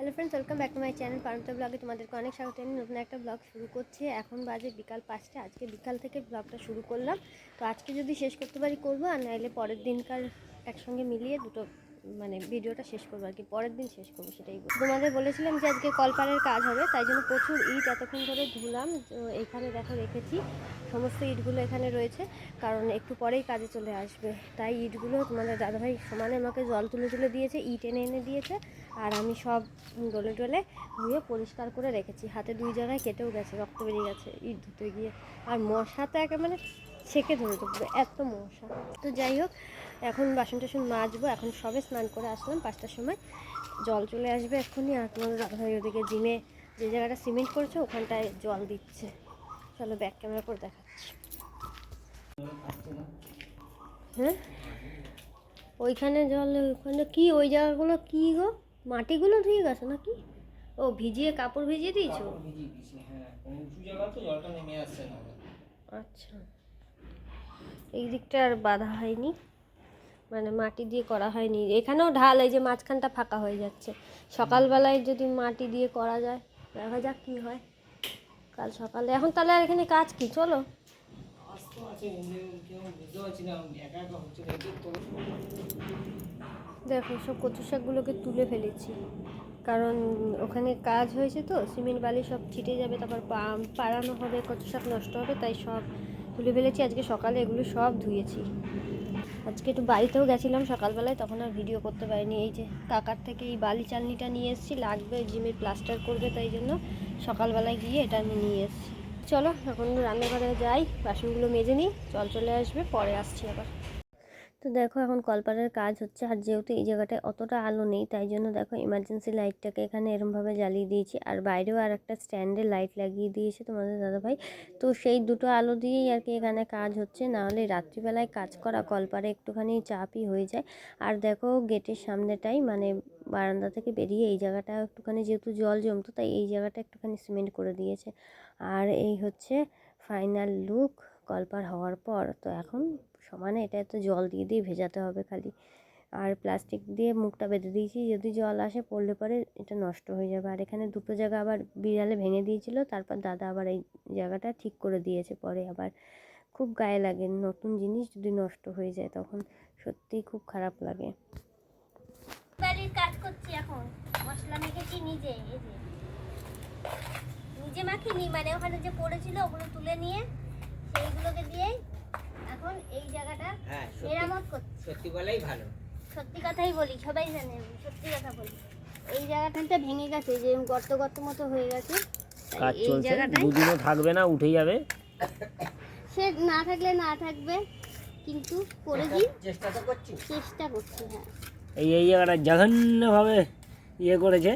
Hello friends, welcome back to my channel Paramita ব্লগে তোমাদেরকে অনেক স্বাগত জানিয়ে নতুন একটা ব্লগ শুরু করছি। এখন বাজে বিকাল 5টা। আজকে বিকাল থেকে ব্লগটা শুরু করলাম। তো আজকে যদি শেষ করতে পারি করবো, আর নাহলে পরের দিনকার একসঙ্গে মিলিয়ে দুটো মানে ভিডিওটা শেষ করবো আর কি, পরের দিন শেষ করবো সেটাই। তোমাদের বলেছিলাম যে আজকে কলপারের কাজ হবে, তাই জন্য প্রচুর ইট এতক্ষণ ধরে ধুলাম। তো এখানে দেখো রেখেছি সমস্ত ইটগুলো এখানে রয়েছে, কারণ একটু পরেই কাজে চলে আসবে। তাই ইটগুলো তোমাদের দাদাভাই সমানে আমাকে জল তুলে তুলে দিয়েছে, ইট এনে এনে দিয়েছে, আর আমি সব ডলে ডলে ধুয়ে পরিষ্কার করে রেখেছি। হাতে 2 জায়গায় কেটেও গেছে, রক্ত বেরিয়ে গেছে ইট ধুতে গিয়ে। আর মশা তো একে মানে ছেঁকে ধরে দেবো, এত মশা। তো যাই হোক, এখন বাসন টাসন মাজবো। এখন সবে স্নান করে আসলাম 5টার সময়। জল চলে আসবে এক্ষুনি। আর তোমাদের দাদাভাই ওদিকে জিমে যে জায়গাটা সিমেন্ট করেছে ওখানটায় জল দিচ্ছে। চলো ব্যাক ক্যামেরা করে দেখাচ্ছি। হ্যাঁ, ওইখানে জল, ওইখানে কি ওই জায়গাগুলো কি গো, মাটিগুলো ধুয়ে গেছে নাকি? ও ভিজিয়ে, কাপড় ভিজিয়ে দিয়েছো? আচ্ছা, এই দিকটা আর বাঁধা হয়নি, মানে মাটি দিয়ে করা হয়নি। এখানেও ঢাল, এই যে মাঝখানটা ফাঁকা হয়ে যাচ্ছে। সকালবেলায় যদি মাটি দিয়ে করা যায়, দেখা যাক কী হয় কাল সকালে। এখন তাহলে আর এখানে কাজ কি, চলো। দেখো সব কচু শাকগুলোকে তুলে ফেলেছি, কারণ ওখানে কাজ হয়েছে তো, সিমেন্ট বালি সব ছিটে যাবে, তারপর পাড়ানো হবে, কচু শাক নষ্ট হবে, তাই সব তুলে ফেলেছি। আজকে সকালে এগুলো সব ধুয়েছি। আজকে একটু বাড়িতেও গেছিলাম সকালবেলায়, তখন আর ভিডিও করতে পারিনি। এই যে কাকার থেকে এই বালি চালনিটা নিয়ে এসেছি, লাগবে জিমের প্লাস্টার করবে, তাই জন্য সকালবেলায় গিয়ে এটা আমি নিয়ে এসেছি। চলো এখন রান্নাঘরে যাই, বাসনগুলো মেজে নিই, জল চলে আসবে, পরে আসছি আবার। তো দেখো এখন কলপারের কাজ হচ্ছে, আর যেহেতু এই জায়গাটায় অতটা আলো নেই, তাই জন্য দেখো ইমার্জেন্সি লাইটটাকে এখানে এরমভাবে জ্বালিয়ে দিয়েছি। আর বাইরেও আর একটা স্ট্যান্ডে লাইট লাগিয়ে দিয়েছে তোমাদের দাদাভাই। তো সেই দুটো আলো দিয়েই আর কি এখানে কাজ হচ্ছে, নাহলে রাত্রিবেলায় কাজ করা কলপারে একটুখানি চাপই হয়ে যায়। আর দেখো গেটের সামনেটাই মানে বারান্দা থেকে বেরিয়ে এই জায়গাটা একটুখানি যেহেতু জল জমতো, তাই এই জায়গাটা একটুখানি সিমেন্ট করে দিয়েছে। আর এই হচ্ছে ফাইনাল লুক কলপার হওয়ার পর। তো এখন সমানে এটা তো জল দিয়ে দিয়ে ভেজাতে হবে খালি, আর প্লাস্টিক দিয়ে মুখটা বেঁধে দিয়েছি, যদি জল আসে পড়লে পরে এটা নষ্ট হয়ে যাবে। আর এখানে দুটো জায়গা আবার বিড়ালে ভেঙে দিয়েছিল, তারপর দাদা আবার এই জায়গাটা ঠিক করে দিয়েছে। পরে আবার খুব গায়ে লাগে, নতুন জিনিস যদি নষ্ট হয়ে যায় তখন সত্যিই খুব খারাপ লাগে। বাড়ির কাজ করছি এখন, মশলা মেখেছি নিজে, এই যে নিজে মাখিনি, মানে ওখানে যে পড়েছিল ওগুলো তুলে নিয়ে সেইগুলোকে দিয়েই এখন এই জায়গাটা মেরামত করছি। সত্যি বলাই ভালো, সত্যি কথাই বলি, সবাই জানে আমি সত্যি কথা বলি। এই জায়গাটা ভেঙে গেছে, যে গর্ত গর্ত মতো হয়ে গেছে। কাজ চলছে, দুদিনও থাকবে না, উঠে যাবে। সে না থাকলে না থাকবে, কিন্তু করে দিই, চেষ্টা করছি। হ্যাঁ, এই জায়গাটা জঘন্যভাবে ইয়ে করেছে,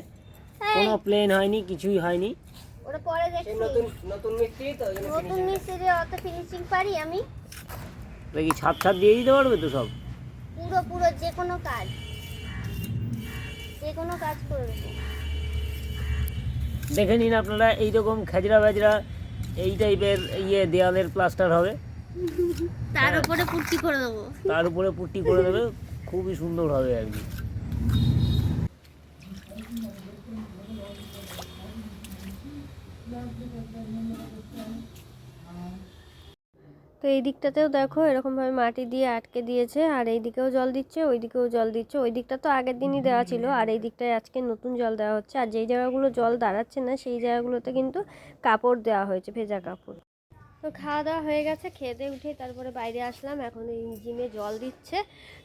কোনো প্লেন হয়নি, কিছুই হয়নি। ওটা পরে দেখছি, নতুন মিস্ত্রি অত ফিনিশিং পারি আমি। কি ছাদ ছাদ দিয়ে দিতে পারবে তো সব, পুরো যে কোনো কাজ করে দেবো। দেখে নিন আপনারা, এইরকম খেজরা বেজরা এই টাইপের ইয়ে দেওয়ালের প্লাস্টার হবে, তার উপরে পুট্টি করে দেবো, দেবে, খুবই সুন্দর হবে আর কি। তো এই দিকটাতেও দেখো এরকমভাবে মাটি দিয়ে আটকে দিয়েছে, আর এই দিকেও জল দিচ্ছে, ওই দিকেও জল দিচ্ছে। ওই দিকটা তো আগের দিনই দেওয়া ছিল, আর এই দিকটায় আজকে নতুন জল দেওয়া হচ্ছে। আর যেই জায়গাগুলো জল দাঁড়াচ্ছে না সেই জায়গাগুলোতে কিন্তু কাপড় দেওয়া হয়েছে, ভেজা কাপড়। তো খাওয়া দাওয়া হয়ে গেছে, খেয়ে দিয়ে উঠে তারপরে বাইরে আসলাম। এখন এই জিমে জল দিচ্ছে,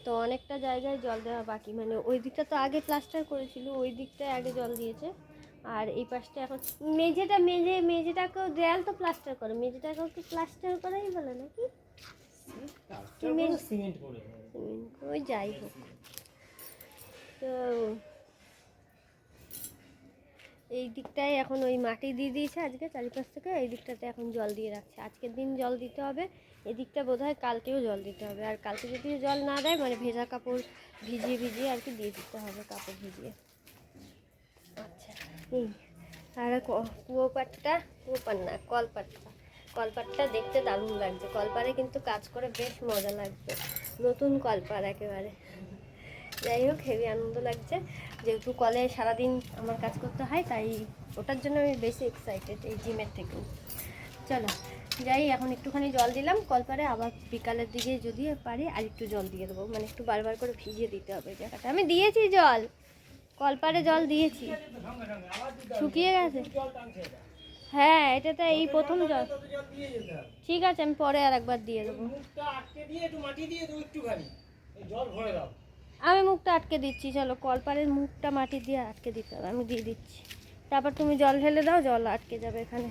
তো অনেকটা জায়গায় জল দেওয়া বাকি। মানে ওই দিকটা তো আগে প্লাস্টার করেছিল, ওই দিকটায় আগে জল দিয়েছে। আর এই পাশটা এখন মেঝেটাকেও, দেয়াল তো প্লাস্টার করে, মেঝেটাকেও কি প্লাস্টার করাই বলে নাকি, সিমেন্ট ওই যাই হোক। তো এই দিকটায় এখন ওই মাটি দিয়ে দিয়েছে আজকে চারিপাশ থেকে, এই দিকটাতে এখন জল দিয়ে রাখছে। আজকের দিন জল দিতে হবে, এদিকটা বোধহয় কালকেও জল দিতে হবে। আর কালকে যদি জল না দেয়, মানে ভেজা কাপড় ভিজিয়ে আর কি দিয়ে দিতে হবে, কাপড় ভিজিয়ে। আচ্ছা, এই আর কলপাটটা দেখতে দারুণ লাগছে। কলপারে কিন্তু কাজ করে বেশ মজা লাগছে, নতুন কলপার একেবারে। যাই হোক, হেভি আনন্দ লাগছে। যেহেতু কলে সারাদিন আমার কাজ করতে হয়, তাই ওটার জন্য আমি বেশি এক্সাইটেড এই জিমের থেকেও। চলো যাই, এখন একটুখানি জল দিলাম কলপারে, আবার বিকালের দিকে যদি পারি আর একটু জল দিয়ে দেবো, মানে একটু বারবার করে ভিজিয়ে দিতে হবে জায়গাটা। আমি দিয়েছি জল, কলপারে জল দিয়েছি, শুকিয়ে গেছে। হ্যাঁ, এটা তো এই প্রথম জল। ঠিক আছে, আমি পরে আর একবার দিয়ে দেবো। আমি মুখটা আটকে দিচ্ছি, চলো কলপারের মুখটা মাটি দিয়ে আটকে দিতে হবে, আমি দিয়ে দিচ্ছি। তারপর তুমি জল ঢেলে দাও, জল আটকে যাবে এখানে।